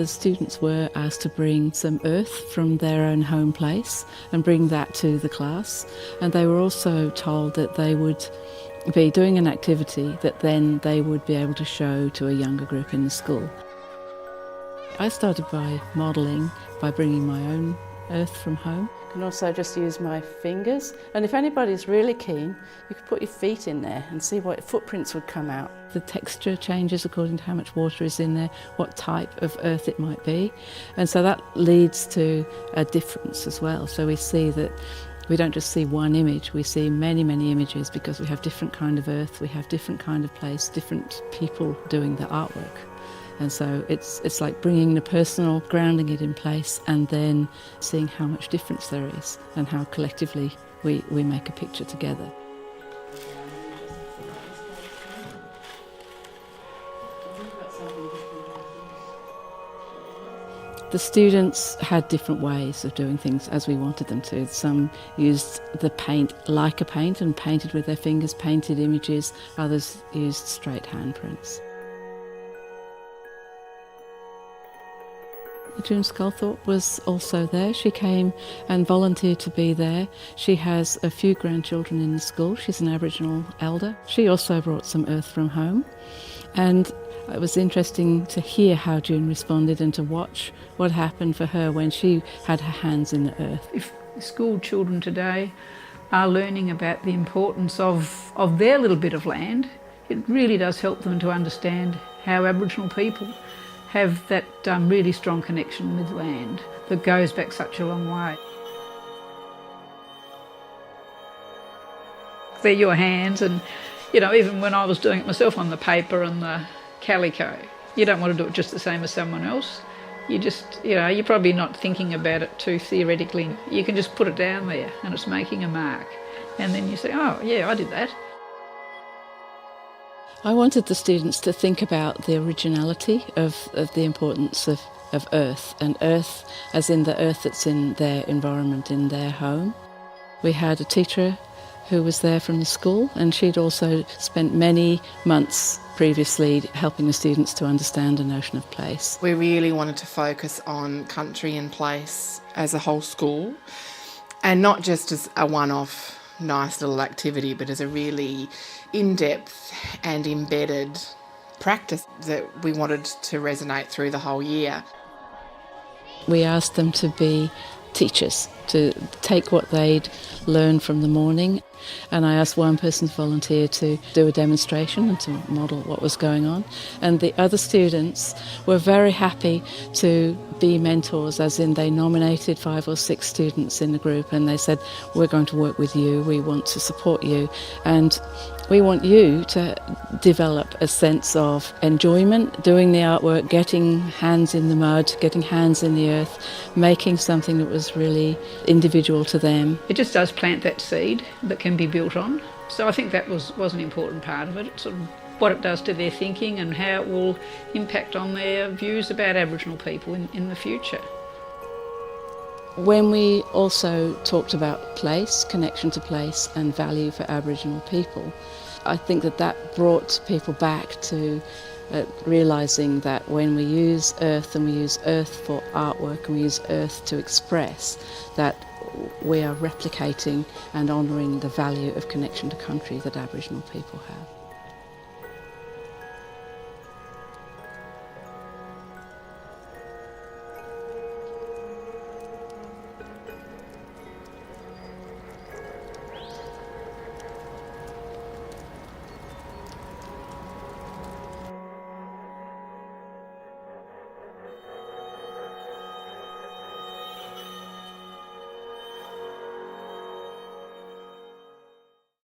The students were asked to bring some earth from their own home place and bring that to the class, and they were also told that they would be doing an activity that then they would be able to show to a younger group in the school. I started by modelling by bringing my own earth from home. You can also just use my fingers, and if anybody's really keen, you could put your feet in there and see what footprints would come out. The texture changes according to how much water is in there, what type of earth it might be, and so that leads to a difference as well. So we see that we don't just see one image, we see many, many images because we have different kind of earth, we have different kind of place, different people doing the artwork. And so it's like bringing the personal, grounding it in place, and then seeing how much difference there is and how collectively we make a picture together. The students had different ways of doing things as we wanted them to. Some used the paint like a paint and painted with their fingers, painted images. Others used straight handprints. June Sculthorpe was also there. She came and volunteered to be there. She has a few grandchildren in the school. She's an Aboriginal elder. She also brought some earth from home, and it was interesting to hear how June responded and to watch what happened for her when she had her hands in the earth. If school children today are learning about the importance of their little bit of land, it really does help them to understand how Aboriginal people have that really strong connection with land that goes back such a long way. They're your hands, and even when I was doing it myself on the paper and the calico, you don't want to do it just the same as someone else. You're probably not thinking about it too theoretically. You can just put it down there and it's making a mark, and then you say, oh yeah, I did that. I wanted the students to think about the originality of the importance of earth, and earth as in the earth that's in their environment, in their home. We had a teacher who was there from the school, and she'd also spent many months previously helping the students to understand a notion of place. We really wanted to focus on country and place as a whole school, and not just as a one-off nice little activity, but as a really in-depth and embedded practice that we wanted to resonate through the whole year. We asked them to be teachers, to take what they'd learned from the morning, and I asked one person to volunteer to do a demonstration and to model what was going on, and the other students were very happy to be mentors, as in they nominated 5 or 6 students in the group and they said, we're going to work with you, we want to support you, and we want you to develop a sense of enjoyment doing the artwork, getting hands in the mud, getting hands in the earth, making something that was really individual to them. It just does plant that seed that can be built on. So I think that was an important part of it. It's sort of what it does to their thinking and how it will impact on their views about Aboriginal people in the future. When we also talked about place, connection to place and value for Aboriginal people, I think that brought people back to realising that when we use earth and we use earth for artwork and we use earth to express, that we are replicating and honouring the value of connection to country that Aboriginal people have.